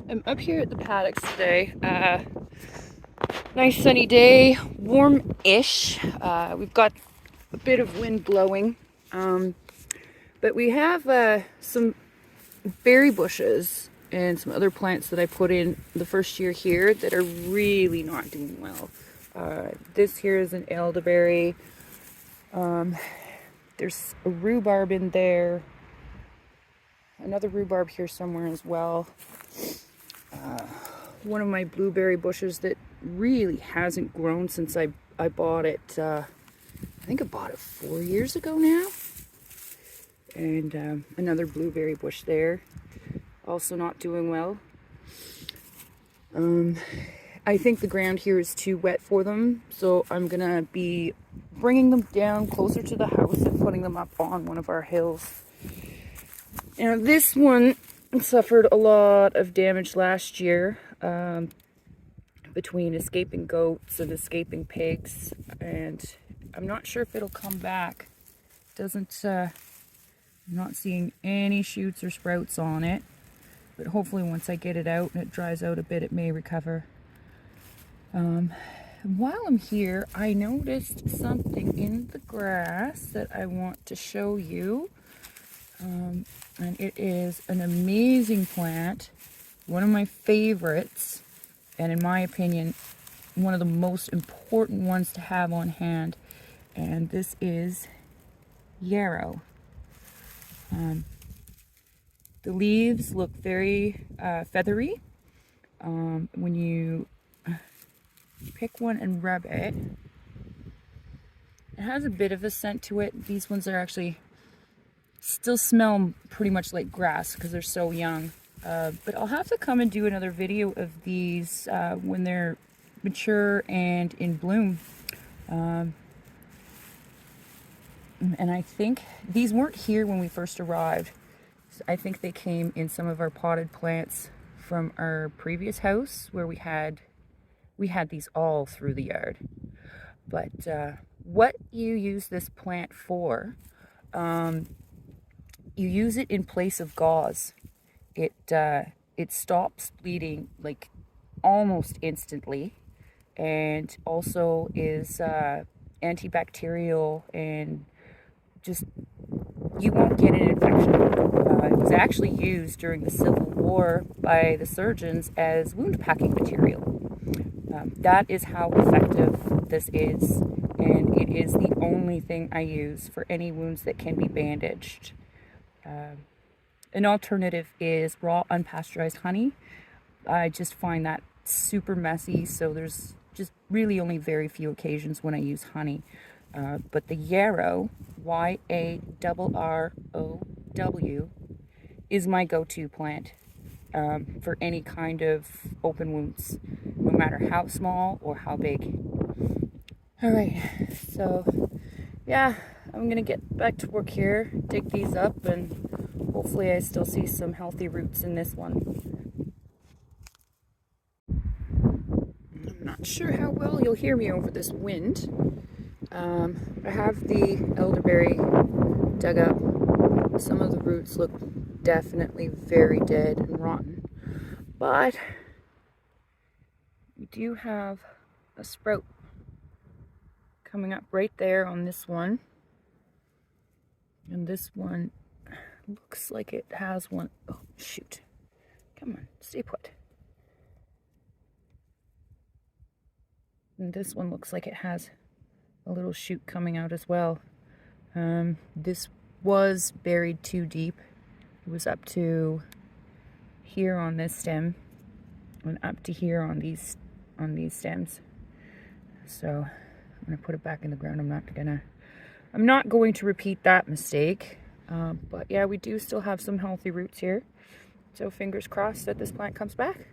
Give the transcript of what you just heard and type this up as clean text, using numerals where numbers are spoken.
I'm up here at the paddocks today. Nice sunny day, warm-ish. We've got a bit of wind blowing, but we have some berry bushes and some other plants that I put in the first year here that are really not doing well. This here is an elderberry. There's a rhubarb in there. Another rhubarb here somewhere as well. One of my blueberry bushes that really hasn't grown since I bought it. I think I bought it 4 years ago now. And another blueberry bush there, also not doing well. I think the ground here is too wet for them, so I'm gonna be bringing them down closer to the house and putting them up on one of our hills. Now this one suffered a lot of damage last year, between escaping goats and escaping pigs, and I'm not sure if it'll come back. I'm not seeing any shoots or sprouts on it, but hopefully once I get it out and it dries out a bit, it may recover. While I'm here, I noticed something in the grass that I want to show you. And it is an amazing plant, one of my favorites, and in my opinion, one of the most important ones to have on hand. And this is yarrow. The leaves look very feathery. When you pick one and rub it, it has a bit of a scent to it. These ones are actually still smell pretty much like grass because they're so young. But I'll have to come and do another video of these when they're mature and in bloom. And I think these weren't here when we first arrived. I think they came in some of our potted plants from our previous house where we had these all through the yard. But what you use this plant for, you use it in place of gauze. It stops bleeding like almost instantly, and also is antibacterial, and just you won't get an infection. It was actually used during the Civil War by the surgeons as wound packing material. That is how effective this is, and it is the only thing I use for any wounds that can be bandaged. An alternative is raw unpasteurized honey. I just find that super messy, so there's just really only very few occasions when I use honey. But the yarrow, Y-A-R-R-O-W, is my go-to plant for any kind of open wounds, no matter how small or how big. All right, so yeah, I'm gonna get back to work here, dig these up, and hopefully I still see some healthy roots in this one. I'm not sure how well you'll hear me over this wind. I have the elderberry dug up. Some of the roots look definitely very dead and rotten, but we do have a sprout coming up right there on this one, and this one looks like it has one. Oh shoot, come on, stay put. And this one looks like it has a little shoot coming out as well. This was buried too deep. It was up to here on this stem and up to here on these stems. So I'm gonna put it back in the ground. I'm not going to repeat that mistake. But yeah, we do still have some healthy roots here. So fingers crossed that this plant comes back.